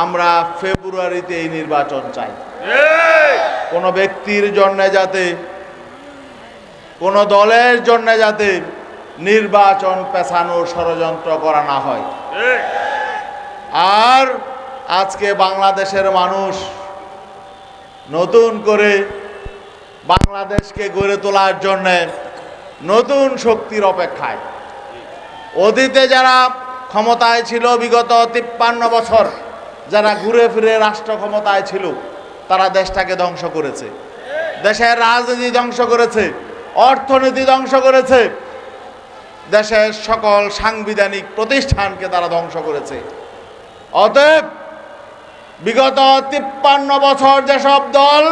আমরা ফেব্রুয়ারিতে এই নির্বাচন চাই। কোন ব্যক্তির জন্য যাতে, কোন দলের জন্য যাতে নির্বাচন পেছানোর ষড়যন্ত্র করা না হয়। আর আজকে বাংলাদেশের মানুষ নতুন করে বাংলাদেশকে গড়ে তোলার জন্য নতুন শক্তির অপেক্ষায়। অতীতে যারা ক্ষমতায় ছিল, বিগত 53 বছর যারা ঘুরে ফিরে রাষ্ট্র ক্ষমতায় ছিল, তারা দেশটাকে ধ্বংস করেছে, দেশের রাজনীতি ধ্বংস করেছে, অর্থনীতি ধ্বংস করেছে, দেশের সকল সাংবিধানিক প্রতিষ্ঠানকে তারা ধ্বংস করেছে। অতএব বিগত 53 বছর যেসব দল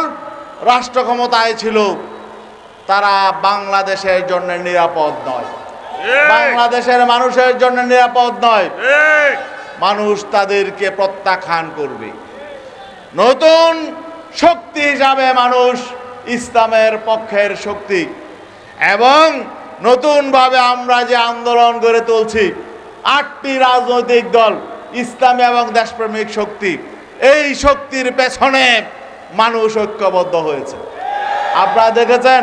রাষ্ট্র ক্ষমতায় ছিল, তারা বাংলাদেশের জন্য নিরাপদ নয়, বাংলাদেশের মানুষের জন্য নিরাপদ নয়। মানুষ তাদেরকে প্রত্যাখ্যান করবে। নতুন শক্তি হিসাবে মানুষ ইসলামের পক্ষের শক্তি, এবং নতুনভাবে আমরা যে আন্দোলন গড়ে তুলছি, 8টি রাজনৈতিক দল, ইসলামী এবং দেশপ্রেমিক শক্তি, এই শক্তির পেছনে মানুষ ঐক্যবদ্ধ হয়েছে। আপনারা দেখেছেন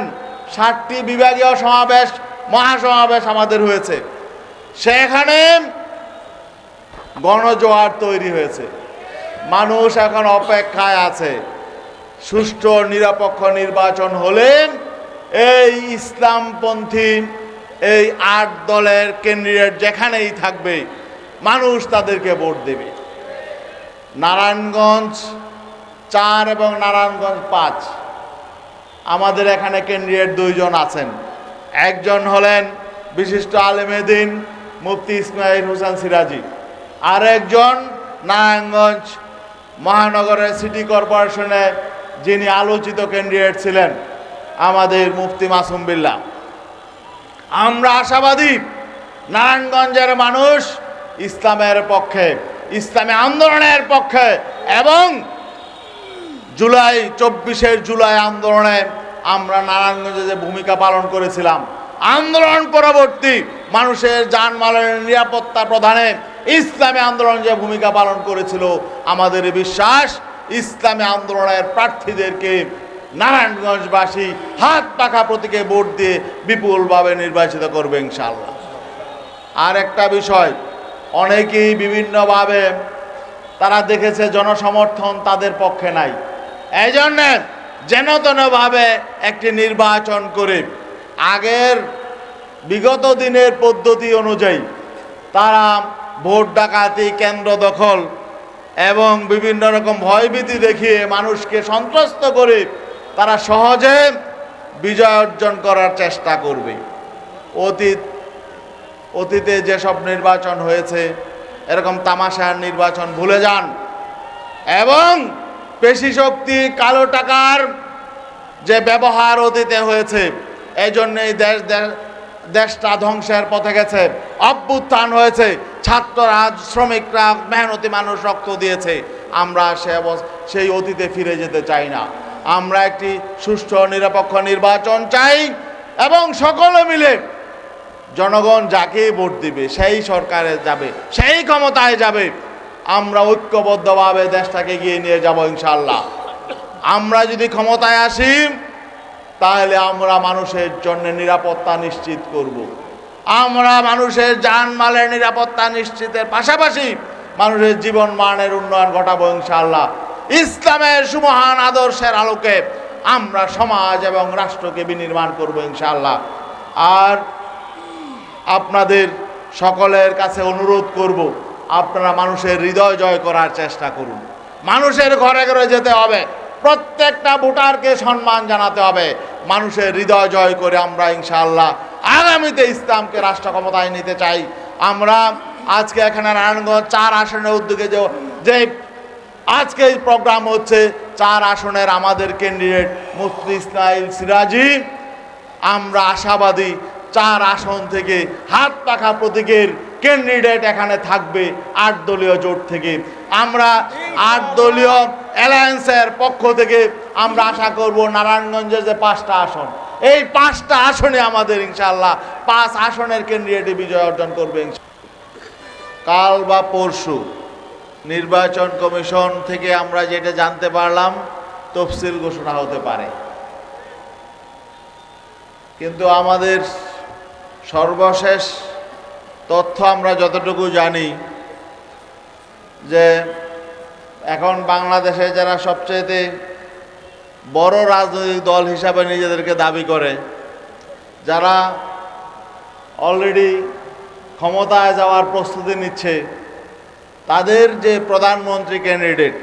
7টি বিভাগীয় সমাবেশ, মহাসমাবেশ আমাদের হয়েছে, সেখানে গণজোয়ার তৈরি হয়েছে। মানুষ এখন অপেক্ষায় আছে সুষ্ঠু নিরপেক্ষ নির্বাচন হলে এই ইসলামপন্থী এই 8 দলের ক্যান্ডিডেট যেখানেই থাকবে, মানুষ তাদেরকে ভোট দেবে। নারায়ণগঞ্জ 4 এবং নারায়ণগঞ্জ 5, আমাদের এখানে ক্যান্ডিডেট 2 জন আছেন। একজন হলেন বিশিষ্ট আলেমে দ্বীন মুফতি ইসমাইল হোসেন সিরাজি, আর একজন নারায়ণগঞ্জ মহানগরের সিটি কর্পোরেশনে যিনি আলোচিত ক্যান্ডিডেট ছিলেন, আমাদের মুফতি মাসুম বিল্লাহ। আমরা আশাবাদী নারায়ণগঞ্জের মানুষ ইসলামের পক্ষে, ইসলামী আন্দোলনের পক্ষে, এবং 24 জুলাই আন্দোলনে আমরা নারায়ণগঞ্জে যে ভূমিকা পালন করেছিলাম, আন্দোলন পরবর্তী মানুষের জানমালের নিরাপত্তা প্রদানে ইসলামী আন্দোলন যে ভূমিকা পালন করেছিল, আমাদের বিশ্বাস ইসলামী আন্দোলনের প্রার্থীদেরকে নারায়ণগঞ্জবাসী হাত পাখা প্রতীকে ভোট দিয়ে বিপুলভাবে নির্বাচিত করবে ইনশাআল্লাহ। আর একটা বিষয়, অনেকেই বিভিন্নভাবে তারা দেখেছে জনসমর্থন তাদের পক্ষে নাই, এই জন্য যেন তেনভাবে একটি নির্বাচন করে আগের বিগত দিনের পদ্ধতি অনুযায়ী তারা ভোট ডাকাতি, কেন্দ্র দখল এবং বিভিন্ন রকম ভয়ভীতি দেখিয়ে মানুষকে সন্ত্রস্ত করে তারা সহজে বিজয় অর্জন করার চেষ্টা করবে। অতীতে যেসব নির্বাচন হয়েছে, এরকম তামাশার নির্বাচন ভুলে যান, এবং পেশি শক্তি, কালো টাকার যে ব্যবহার অতীতে হয়েছে, এই জন্যই দেশটা ধ্বংসের পথে গেছে। অভ্যুত্থান হয়েছে, ছাত্ররা, শ্রমিকরা, মেহনতি মানুষ রক্ত দিয়েছে। আমরা সেই অতীতে ফিরে যেতে চাই না। আমরা একটি সুষ্ঠু নিরপেক্ষ নির্বাচন চাই, এবং সকলে মিলে জনগণ যাকে ভোট দিবে সেই সরকারে যাবে, সেই ক্ষমতায় যাবে। আমরা ঐক্যবদ্ধভাবে দেশটাকে এগিয়ে নিয়ে যাব ইনশাআল্লাহ। আমরা যদি ক্ষমতায় আসি, তাহলে আমরা মানুষের জন্য নিরাপত্তা নিশ্চিত করব। আমরা মানুষের জানমালের নিরাপত্তা নিশ্চিতের পাশাপাশি মানুষের জীবন মানের উন্নয়ন ঘটাবো ইনশাআল্লাহ। ইসলামের সুমহান আদর্শের আলোকে আমরা সমাজ এবং রাষ্ট্রকে বিনির্মাণ করব ইনশাআল্লাহ। আর আপনাদের সকলের কাছে অনুরোধ করব, আপনারা মানুষের হৃদয় জয় করার চেষ্টা করুন। মানুষের ঘরে ঘরে যেতে হবে, প্রত্যেকটা ভোটারকে সম্মান জানাতে হবে। মানুষের হৃদয় জয় করে আমরা ইনশাআল্লাহ আগামীতে ইসলামকে রাষ্ট্র ক্ষমতায় নিতে চাই। আমরা আজকে এখানে নারায়ণগঞ্জ 4 আসনের উদ্যোগে যে আজকে এই প্রোগ্রাম হচ্ছে, 4 আসনের আমাদের ক্যান্ডিডেট মুফতি ইসমাইল সিরাজি। আমরা আশাবাদী 4 আসন থেকে হাত পাখা প্রতীকের ক্যান্ডিডেট এখানে থাকবে 8 দলীয় জোট থেকে। আমরা 8 দলীয় অ্যালায়েন্সের পক্ষ থেকে আমরা আশা করব নারায়ণগঞ্জের যে 5টা আসন, এই 5টা আসনে আমাদের ইনশাআল্লাহ 5 আসনের ক্যান্ডিডেট বিজয় অর্জন করবে। কাল বা পরশু নির্বাচন কমিশন থেকে আমরা যেটা জানতে পারলাম, তফসিল ঘোষণা হতে পারে। কিন্তু আমাদের সর্বশেষ তথ্য আমরা যতটুকু জানি যে এখন বাংলাদেশে যারা সবচেয়ে বড় রাজনৈতিক দল হিসাবে নিজেদেরকে দাবি করে, যারা অলরেডি ক্ষমতায় যাওয়ার প্রস্তুতি নিচ্ছে, তাদের যে প্রধানমন্ত্রী ক্যান্ডিডেট,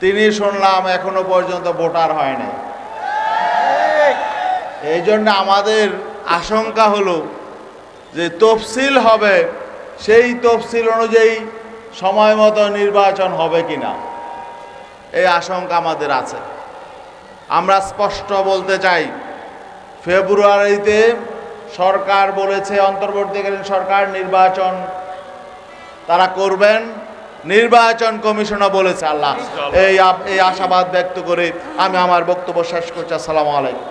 তিনি শুনলাম এখনো পর্যন্ত ভোটার হয় নাই। এই জন্য আমাদের আশঙ্কা হলো যে তফসিল হবে, সেই তফসিল অনুযায়ী সময় মতো নির্বাচন হবে কিনা, এই আশঙ্কা আমাদের আছে। আমরা স্পষ্ট বলতে চাই, ফেব্রুয়ারিতে সরকার বলেছে, অন্তর্বর্তীকালীন সরকার নির্বাচন তারা করবেন, নির্বাচন কমিশনও বলেছে। আল্লাহ এই আশাবাদ ব্যক্ত করে আমি আমার বক্তব্য শেষ করছি। আসসালামু আলাইকুম।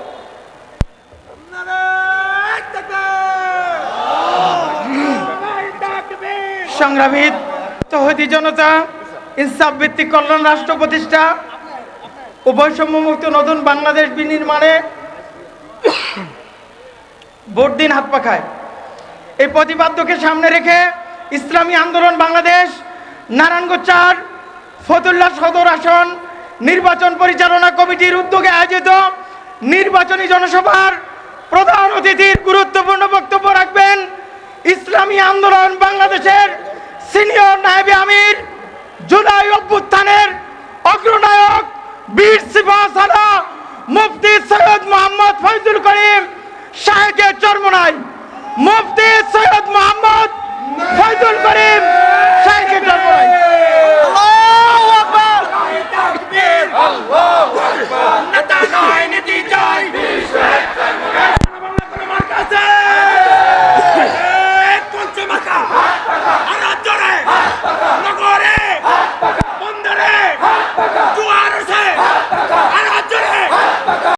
সংগ্রামী তৌহিদি জনতা, ইনসাফ ভিত্তিক কল্যাণ রাষ্ট্র প্রতিষ্ঠা ও বৈষম্যমুক্ত নতুন বাংলাদেশ বিনির্মাণে ভোট দিন হাত পাখায়, এই প্রতিপাদ্যকে সামনে রেখে ইসলামী আন্দোলন বাংলাদেশ নারায়ণগঞ্জ ৪ ফতুল্লাহ সদর আসন নির্বাচন পরিচালনা কমিটির উদ্যোগে আয়োজিত নির্বাচনী জনসভার প্রধান অতিথির গুরুত্বপূর্ণ বক্তব্য রাখবেন ইসলামী আন্দোলন বাংলাদেশের সিনিয়র নায়েবে আমির